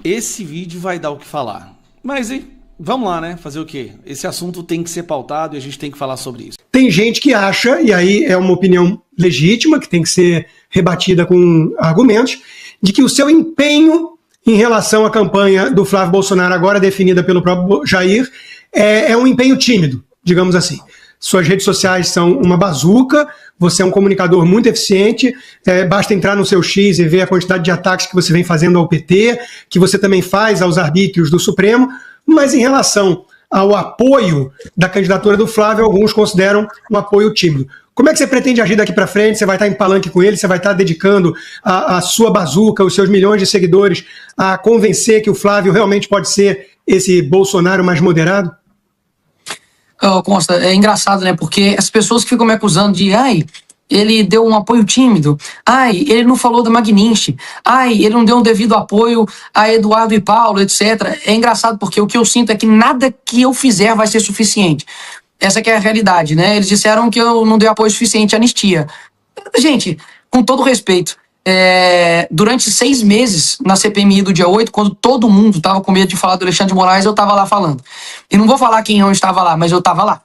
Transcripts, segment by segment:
Esse vídeo vai dar o que falar. Mas, hein, vamos lá, né? Fazer o quê? Esse assunto tem que ser pautado e a gente tem que falar sobre isso. Tem gente que acha, e aí é uma opinião legítima, que tem que ser rebatida com argumentos, de que o seu empenho em relação à campanha do Flávio Bolsonaro, agora definida pelo próprio Jair, é um empenho tímido, digamos assim. Suas redes sociais são uma bazuca, você é um comunicador muito eficiente, basta entrar no seu X e ver a quantidade de ataques que você vem fazendo ao PT, que você também faz aos arbítrios do Supremo, mas em relação ao apoio da candidatura do Flávio, alguns consideram um apoio tímido. Como é que você pretende agir daqui para frente? Você vai estar em palanque com ele? Você vai estar dedicando a sua bazuca, os seus milhões de seguidores, a convencer que o Flávio realmente pode ser esse Bolsonaro mais moderado? Consta, é engraçado, né? Porque as pessoas que ficam me acusando de ele deu um apoio tímido, ele não falou da Magnitsky, ele não deu um devido apoio a Eduardo e Paulo, etc. É engraçado porque o que eu sinto é que nada que eu fizer vai ser suficiente. Essa que é a realidade, né? Eles disseram que eu não dei apoio suficiente à anistia. Gente, com todo respeito, durante 6 meses na CPMI do dia 8, quando todo mundo estava com medo de falar do Alexandre de Moraes, eu estava lá falando. E não vou falar quem não estava lá, mas eu estava lá.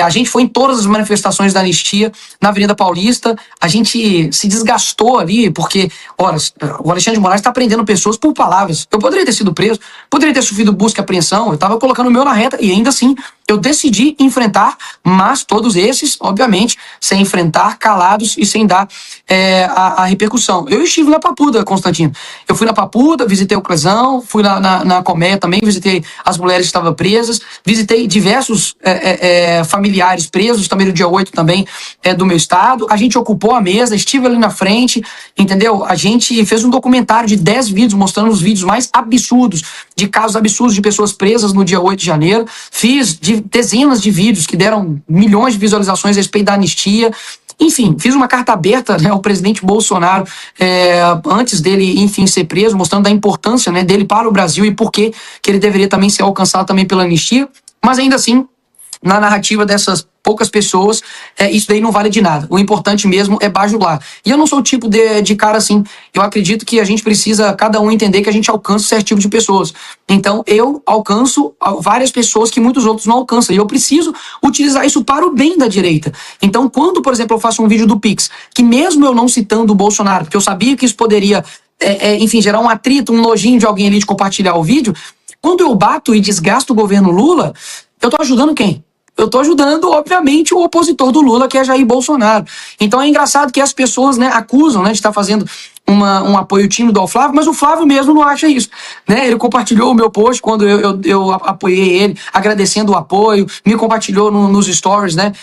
A gente foi em todas as manifestações da anistia na Avenida Paulista, a gente se desgastou ali, porque, ora, o Alexandre de Moraes está prendendo pessoas por palavras. Eu poderia ter sido preso, poderia ter sofrido busca e apreensão, eu estava colocando o meu na reta, e ainda assim eu decidi enfrentar, mas todos esses, obviamente, sem enfrentar, calados e sem dar a repercussão. Eu estive na Papuda, Constantino. Eu fui na Papuda, visitei o Clesão, fui na Colmeia também, visitei as mulheres que estavam presas, visitei diversos familiares presos, também no dia 8 também do meu estado. A gente ocupou a mesa, estive ali na frente, entendeu? A gente fez um documentário de 10 vídeos, mostrando os vídeos mais absurdos, de casos absurdos de pessoas presas no dia 8 de janeiro. Fiz dezenas de vídeos que deram milhões de visualizações a respeito da anistia. Enfim, fiz uma carta aberta, né, ao presidente Bolsonaro antes dele, enfim, ser preso, mostrando a importância, né, dele para o Brasil e por que ele deveria também ser alcançado também pela anistia. Mas ainda assim, na narrativa dessas poucas pessoas, isso daí não vale de nada. O importante mesmo é bajular. E eu não sou o tipo de cara assim. Eu acredito que a gente precisa, cada um, entender que a gente alcança certo tipo de pessoas. Então, eu alcanço várias pessoas que muitos outros não alcançam. E eu preciso utilizar isso para o bem da direita. Então, quando, por exemplo, eu faço um vídeo do Pix, que mesmo eu não citando o Bolsonaro, porque eu sabia que isso poderia, enfim, gerar um atrito, um nojinho de alguém ali de compartilhar o vídeo, quando eu bato e desgasto o governo Lula, eu tô ajudando quem? Eu tô ajudando, obviamente, o opositor do Lula, que é Jair Bolsonaro. Então é engraçado que as pessoas, né, acusam, né, de estar fazendo um apoio tímido ao Flávio, mas o Flávio mesmo não acha isso, né? Ele compartilhou o meu post quando eu apoiei ele, agradecendo o apoio, me compartilhou nos stories, né?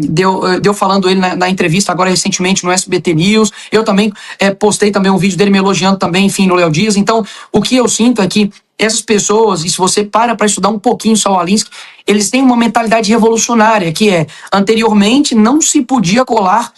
Deu falando ele na entrevista agora recentemente no SBT News. Eu também postei também um vídeo dele me elogiando também, enfim, no Léo Dias. Então, o que eu sinto é que essas pessoas, e se você para estudar um pouquinho o Saul Alinsky, eles têm uma mentalidade revolucionária, que anteriormente não se podia colar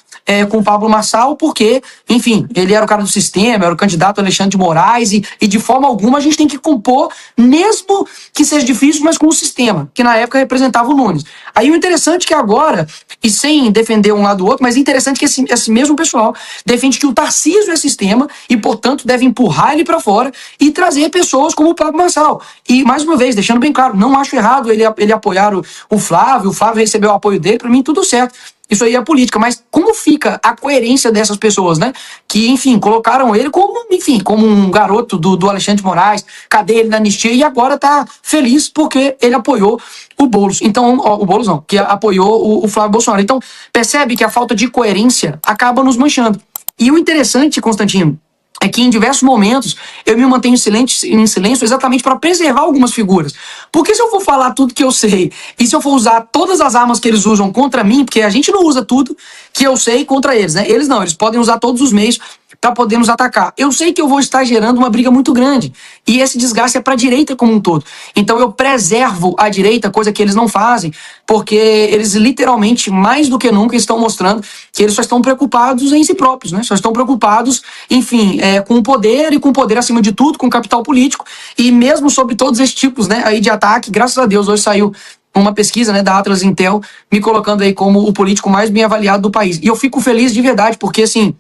com o Pablo Marçal, porque, enfim, ele era o cara do sistema, era o candidato Alexandre de Moraes, e de forma alguma a gente tem que compor, mesmo que seja difícil, mas com o sistema, que na época representava o Nunes. Aí o interessante é que agora, e sem defender um lado ou outro, mas interessante que esse mesmo pessoal defende que o Tarcísio é sistema e, portanto, deve empurrar ele para fora e trazer pessoas como o Pablo Marçal. E, mais uma vez, deixando bem claro, não acho errado ele apoiar o Flávio recebeu o apoio dele, para mim tudo certo. Isso aí é política, mas como fica a coerência dessas pessoas, né? Que, enfim, colocaram ele como um garoto do Alexandre de Moraes, cadê ele na anistia, e agora tá feliz porque ele apoiou o Boulos. Então, o Boulos não, que apoiou o Flávio Bolsonaro. Então, percebe que a falta de coerência acaba nos manchando. E o interessante, Constantino, é que em diversos momentos eu me mantenho em silêncio exatamente para preservar algumas figuras. Porque se eu for falar tudo que eu sei, e se eu for usar todas as armas que eles usam contra mim, porque a gente não usa tudo que eu sei contra eles, né? Eles não, eles podem usar todos os meios para poder nos atacar. Eu sei que eu vou estar gerando uma briga muito grande. E esse desgaste é para a direita como um todo. Então eu preservo a direita, coisa que eles não fazem, porque eles literalmente, mais do que nunca, estão mostrando que eles só estão preocupados em si próprios, né? Só estão preocupados, enfim, com o poder, e com o poder acima de tudo, com o capital político. E mesmo sobre todos esses tipos, né, aí de ataque, graças a Deus, hoje saiu uma pesquisa, né, da Atlas Intel, me colocando aí como o político mais bem avaliado do país. E eu fico feliz de verdade, porque, assim,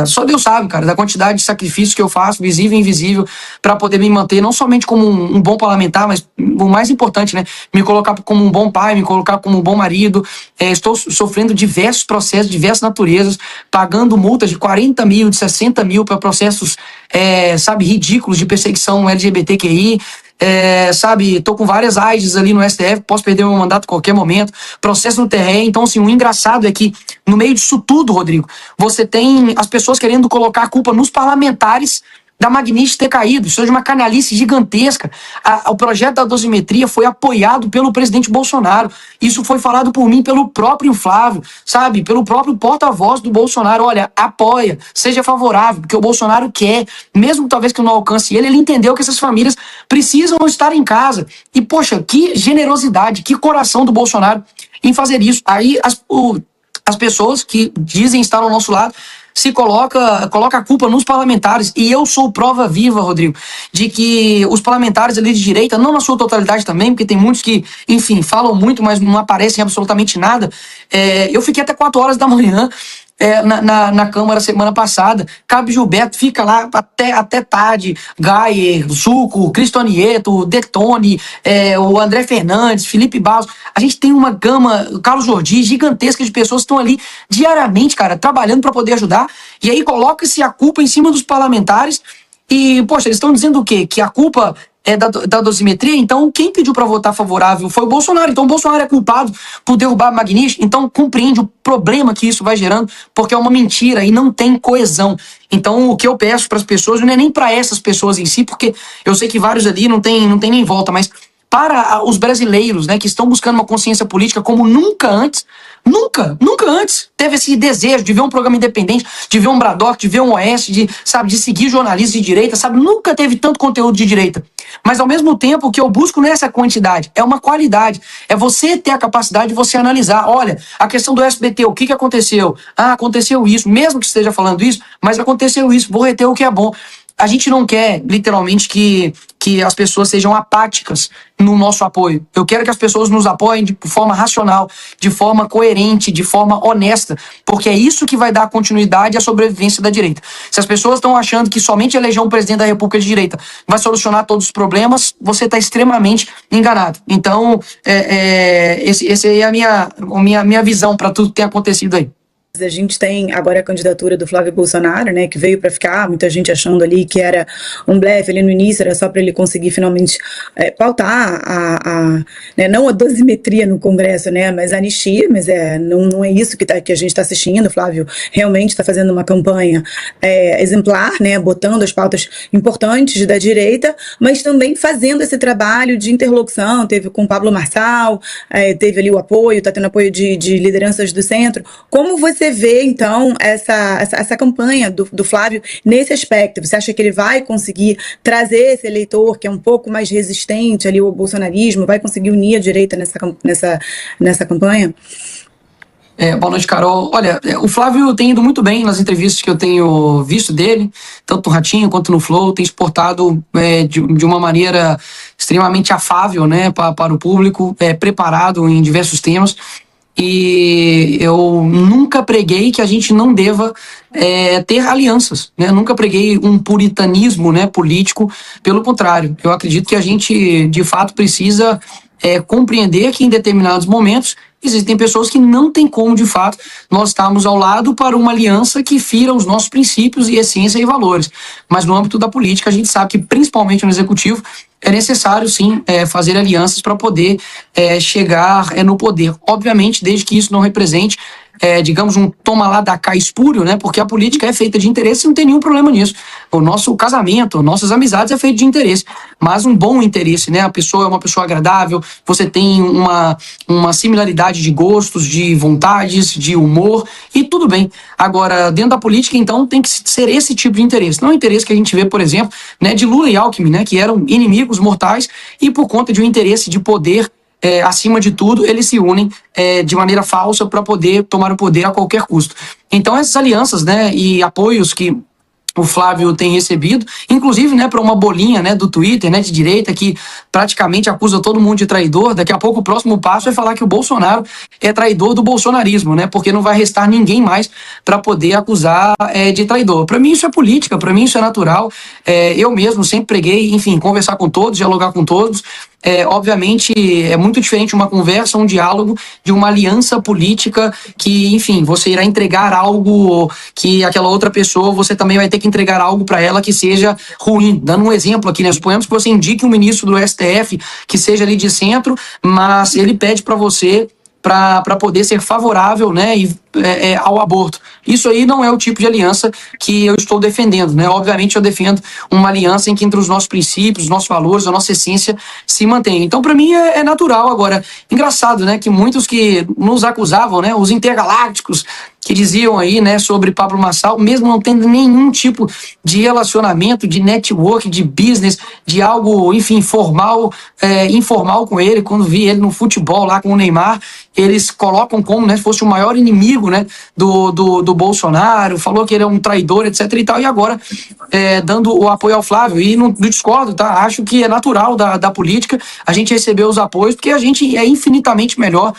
Só Deus sabe, cara, da quantidade de sacrifícios que eu faço, visível e invisível, para poder me manter não somente como um bom parlamentar, mas o mais importante, né, me colocar como um bom pai, me colocar como um bom marido. Estou sofrendo diversos processos, diversas naturezas, pagando multas de 40 mil, de 60 mil para processos, sabe, ridículos de perseguição LGBTQI. Tô com várias AIDs ali no STF, posso perder meu mandato a qualquer momento, processo no TRE. Então, assim, o engraçado é que no meio disso tudo, Rodrigo, você tem as pessoas querendo colocar a culpa nos parlamentares da Magnish ter caído. Isso é de uma canalice gigantesca. O projeto da dosimetria foi apoiado pelo presidente Bolsonaro. Isso foi falado por mim, pelo próprio Flávio, sabe? Pelo próprio porta-voz do Bolsonaro. Olha, apoia, seja favorável, porque o Bolsonaro quer, mesmo talvez que não alcance ele entendeu que essas famílias precisam estar em casa. E, poxa, que generosidade, que coração do Bolsonaro em fazer isso. Aí as pessoas que dizem estar ao nosso lado se coloca a culpa nos parlamentares. E eu sou prova viva, Rodrigo, de que os parlamentares ali de direita, não na sua totalidade também, porque tem muitos que, enfim, falam muito, mas não aparecem absolutamente nada. Eu fiquei até 4 horas da manhã na Câmara semana passada. Cabo Gilberto fica lá até tarde. Gayer, Zucco, Cristonieto, Detone, o André Fernandes, Felipe Barros. A gente tem uma gama, Carlos Jordi, gigantesca de pessoas que estão ali diariamente, cara, trabalhando para poder ajudar. E aí coloca-se a culpa em cima dos parlamentares. E, poxa, eles estão dizendo o quê? Que a culpa é da dosimetria. Então, quem pediu para votar favorável foi o Bolsonaro. Então, o Bolsonaro é culpado por derrubar a Magnish. Então, compreende o problema que isso vai gerando, porque é uma mentira e não tem coesão. Então, o que eu peço para as pessoas, não é nem para essas pessoas em si, porque eu sei que vários ali não tem nem volta, mas para os brasileiros, né, que estão buscando uma consciência política como nunca antes, nunca antes teve esse desejo de ver um programa independente, de ver um Braddock, de ver um OS, de seguir jornalistas de direita, nunca teve tanto conteúdo de direita. Mas, ao mesmo tempo, o que eu busco não é essa quantidade, é uma qualidade. É você ter a capacidade de você analisar. Olha, a questão do SBT, o que aconteceu? Aconteceu isso, mesmo que esteja falando isso, mas aconteceu isso, vou reter o que é bom. A gente não quer, literalmente, que as pessoas sejam apáticas no nosso apoio. Eu quero que as pessoas nos apoiem de forma racional, de forma coerente, de forma honesta, porque é isso que vai dar continuidade à sobrevivência da direita. Se as pessoas estão achando que somente eleger um presidente da República de direita vai solucionar todos os problemas, você está extremamente enganado. Então, essa é a minha visão para tudo que tem acontecido aí. A gente tem agora a candidatura do Flávio Bolsonaro, né, que veio para ficar, muita gente achando ali que era um blefe ali no início, era só para ele conseguir finalmente pautar né, não a dosimetria no Congresso, né, mas a anistia, mas não é isso que a gente está assistindo. O Flávio realmente está fazendo uma campanha exemplar, né, botando as pautas importantes da direita, mas também fazendo esse trabalho de interlocução. Teve com o Pablo Marçal, teve ali o apoio, está tendo apoio de lideranças do centro. Como você vê, então, essa campanha do Flávio nesse aspecto? Você acha que ele vai conseguir trazer esse eleitor que é um pouco mais resistente ali ao bolsonarismo, vai conseguir unir a direita nessa campanha? Boa noite, Carol. Olha, o Flávio tem ido muito bem nas entrevistas que eu tenho visto dele, tanto no Ratinho quanto no Flow, tem se portado de uma maneira extremamente afável, né, para o público, preparado em diversos temas. E eu nunca preguei que a gente não deva ter alianças, né? Nunca preguei um puritanismo, né, político. Pelo contrário, eu acredito que a gente, de fato, precisa compreender que em determinados momentos existem pessoas que não tem como, de fato, nós estarmos ao lado para uma aliança que fira os nossos princípios e essência e valores. Mas no âmbito da política, a gente sabe que, principalmente no executivo, é necessário, sim, fazer alianças para poder chegar no poder. Obviamente, desde que isso não represente, digamos, um toma lá da cá espúrio, né? Porque a política é feita de interesse e não tem nenhum problema nisso. O nosso casamento, nossas amizades é feito de interesse, mas um bom interesse, né? A pessoa é uma pessoa agradável, você tem uma similaridade de gostos, de vontades, de humor, e tudo bem. Agora, dentro da política, então, tem que ser esse tipo de interesse. Não é o interesse que a gente vê, por exemplo, né, de Lula e Alckmin, né? Que eram inimigos mortais e, por conta de um interesse de poder, acima de tudo, eles se unem de maneira falsa para poder tomar o poder a qualquer custo. Então, essas alianças, né, e apoios que o Flávio tem recebido, inclusive, né, para uma bolinha, né, do Twitter, né, de direita, que praticamente acusa todo mundo de traidor. Daqui a pouco o próximo passo é falar que o Bolsonaro é traidor do bolsonarismo, né, porque não vai restar ninguém mais para poder acusar de traidor. Para mim isso é política, para mim isso é natural. Eu mesmo sempre preguei, enfim, conversar com todos, dialogar com todos. Obviamente é muito diferente uma conversa, um diálogo, de uma aliança política que, enfim, você irá entregar algo que aquela outra pessoa, você também vai ter que entregar algo para ela que seja ruim. Dando um exemplo aqui, né? Suponhamos que você indique um ministro do STF que seja ali de centro, mas ele pede para você para poder ser favorável, né, ao aborto. Isso aí não é o tipo de aliança que eu estou defendendo, né? Obviamente eu defendo uma aliança em que entre os nossos princípios, os nossos valores, a nossa essência se mantém. Então, para mim, é natural. Agora, engraçado, né, que muitos que nos acusavam, né, os intergalácticos, que diziam aí, né, sobre Pablo Marçal, mesmo não tendo nenhum tipo de relacionamento, de network, de business, de algo, enfim, informal com ele, quando vi ele no futebol lá com o Neymar, eles colocam como, né, se fosse o maior inimigo, né, do Bolsonaro, falou que ele é um traidor, etc e tal, e agora dando o apoio ao Flávio. E não discordo, tá? Acho que é natural da política a gente receber os apoios, porque a gente é infinitamente melhor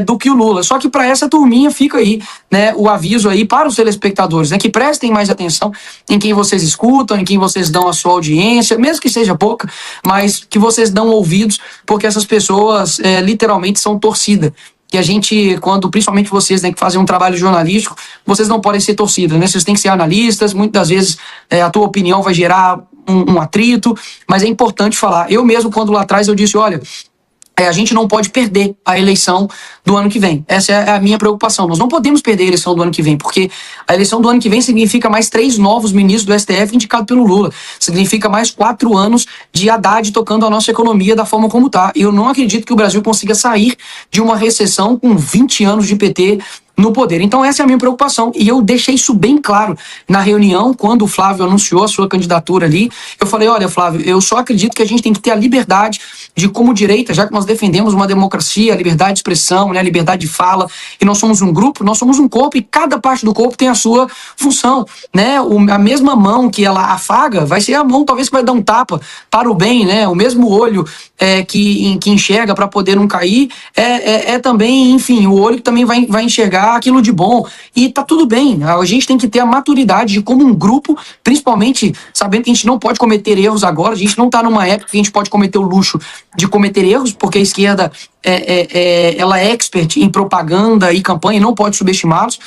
do que o Lula. Só que para essa turminha fica aí, né, o aviso aí para os telespectadores, né, que prestem mais atenção em quem vocês escutam, em quem vocês dão a sua audiência, mesmo que seja pouca, mas que vocês dão ouvidos, porque essas pessoas literalmente são torcida. E a gente, quando, principalmente vocês, né, que fazem um trabalho jornalístico, vocês não podem ser torcida, né? Vocês têm que ser analistas, muitas vezes a tua opinião vai gerar um atrito, mas é importante falar. Eu mesmo, quando lá atrás eu disse, olha, a gente não pode perder a eleição do ano que vem. Essa é a minha preocupação. Nós não podemos perder a eleição do ano que vem, porque a eleição do ano que vem significa mais 3 novos ministros do STF indicados pelo Lula. Significa mais 4 anos de Haddad tocando a nossa economia da forma como está. Eu não acredito que o Brasil consiga sair de uma recessão com 20 anos de PT no poder. Então essa é a minha preocupação, e eu deixei isso bem claro na reunião, quando o Flávio anunciou a sua candidatura ali. Eu falei, olha, Flávio, eu só acredito que a gente tem que ter a liberdade de, como direita, já que nós defendemos uma democracia, a liberdade de expressão, né, a liberdade de fala, e nós somos um grupo, nós somos um corpo, e cada parte do corpo tem a sua função, né? A mesma mão que ela afaga vai ser a mão, talvez, que vai dar um tapa para o bem, né? O mesmo olho que enxerga para poder não cair, também, enfim, o olho que também vai enxergar aquilo de bom, e tá tudo bem. A gente tem que ter a maturidade de, como um grupo, principalmente sabendo que a gente não pode cometer erros agora. A gente não tá numa época que a gente pode cometer o luxo de cometer erros, porque a esquerda ela é expert em propaganda e campanha, e não pode subestimá-los.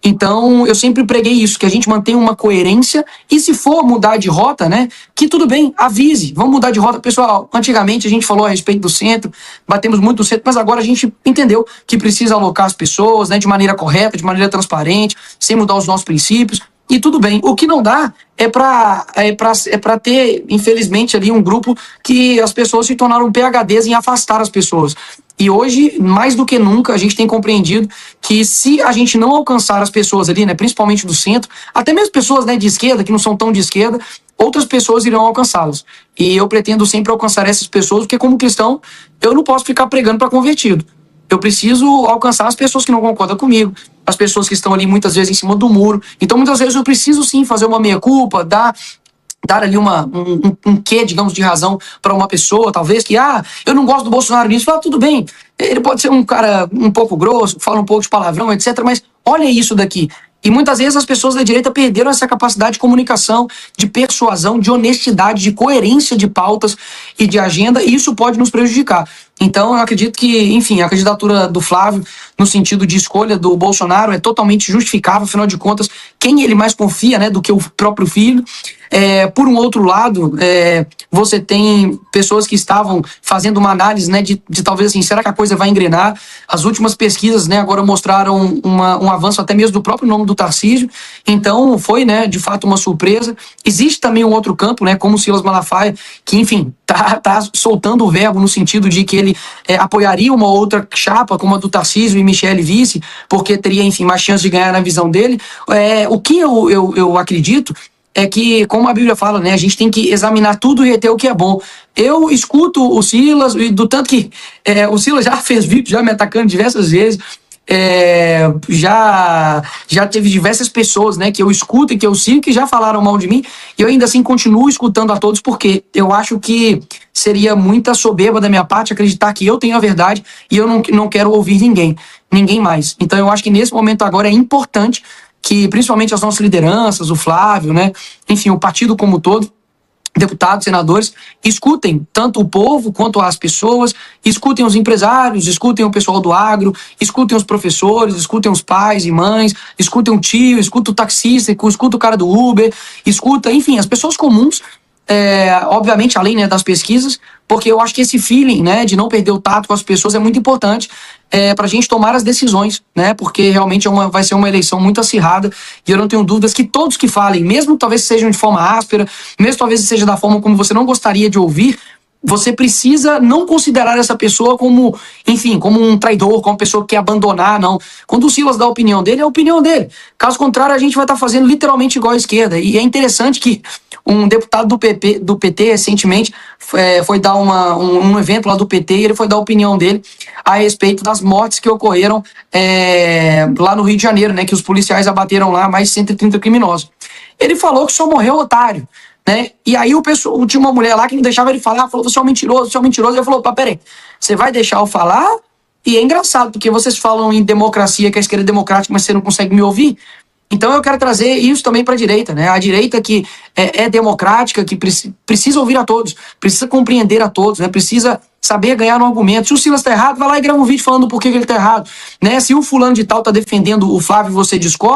Então, eu sempre preguei isso, que a gente mantenha uma coerência, e se for mudar de rota, né, que tudo bem, avise, vamos mudar de rota. Pessoal, antigamente a gente falou a respeito do centro, batemos muito no centro, mas agora a gente entendeu que precisa alocar as pessoas, né, de maneira correta, de maneira transparente, sem mudar os nossos princípios, e tudo bem. O que não dá é para ter, infelizmente, ali um grupo que as pessoas se tornaram PhDs em afastar as pessoas. E hoje, mais do que nunca, a gente tem compreendido que, se a gente não alcançar as pessoas ali, né, principalmente do centro, até mesmo pessoas, né, de esquerda, que não são tão de esquerda, outras pessoas irão alcançá-las. E eu pretendo sempre alcançar essas pessoas, porque, como cristão, eu não posso ficar pregando para convertido. Eu preciso alcançar as pessoas que não concordam comigo, as pessoas que estão ali muitas vezes em cima do muro. Então, muitas vezes eu preciso sim fazer uma meia-culpa, dar ali um quê, digamos, de razão para uma pessoa, talvez, que, eu não gosto do Bolsonaro nisso. Fala, tudo bem, ele pode ser um cara um pouco grosso, fala um pouco de palavrão, etc., mas olha isso daqui. E muitas vezes as pessoas da direita perderam essa capacidade de comunicação, de persuasão, de honestidade, de coerência de pautas e de agenda, e isso pode nos prejudicar. Então, eu acredito que, enfim, a candidatura do Flávio, no sentido de escolha do Bolsonaro, é totalmente justificável. Afinal de contas, quem ele mais confia, né, do que o próprio filho. Por um outro lado, você tem pessoas que estavam fazendo uma análise, né, de talvez assim, será que a coisa vai engrenar? As últimas pesquisas, né, agora mostraram um avanço até mesmo do próprio nome do Tarcísio. Então, foi, né, de fato, uma surpresa. Existe também um outro campo, né, como o Silas Malafaia, que, enfim, tá soltando o verbo no sentido de que ele apoiaria uma outra chapa, como a do Tarcísio e Michele vice, porque teria, enfim, mais chance de ganhar na visão dele. O que eu acredito é que, como a Bíblia fala, né, a gente tem que examinar tudo e reter o que é bom. Eu escuto o Silas, e do tanto que o Silas já fez vídeo, já me atacando diversas vezes, já teve diversas pessoas, né, que eu escuto e que eu sigo que já falaram mal de mim, e eu ainda assim continuo escutando a todos, porque eu acho que seria muita soberba da minha parte acreditar que eu tenho a verdade e eu não quero ouvir ninguém mais. Então eu acho que nesse momento agora é importante que principalmente as nossas lideranças, o Flávio, né, enfim, o partido como um todo, deputados, senadores, escutem tanto o povo quanto as pessoas, escutem os empresários, escutem o pessoal do agro, escutem os professores, escutem os pais e mães, escutem o tio, escutem o taxista, escutem o cara do Uber, escuta, enfim, as pessoas comuns, obviamente além, né, das pesquisas, porque eu acho que esse feeling, né, de não perder o tato com as pessoas é muito importante para a gente tomar as decisões, né, porque realmente vai ser uma eleição muito acirrada e eu não tenho dúvidas que todos que falem, mesmo talvez sejam de forma áspera, mesmo talvez seja da forma como você não gostaria de ouvir, você precisa não considerar essa pessoa como, enfim, como um traidor, como uma pessoa que quer abandonar, não. Quando o Silas dá a opinião dele, é a opinião dele. Caso contrário, a gente vai estar fazendo literalmente igual à esquerda. E é interessante que um deputado do PT recentemente foi dar um evento lá do PT e ele foi dar a opinião dele a respeito das mortes que ocorreram lá no Rio de Janeiro, né, que os policiais abateram lá mais de 130 criminosos. Ele falou que só morreu otário. Né? E aí tinha uma mulher lá que não deixava ele falar, falou, você é um mentiroso, você é um mentiroso. Ele falou, peraí, você vai deixar eu falar? E é engraçado, porque vocês falam em democracia, que a esquerda é democrática, mas você não consegue me ouvir. Então eu quero trazer isso também para a direita, né? A direita que é democrática, que precisa ouvir a todos, precisa compreender a todos, né? Precisa saber ganhar no argumento. Se o Silas tá errado, vai lá e grava um vídeo falando por que ele tá errado, né? Se o fulano de tal tá defendendo o Flávio e você discorda,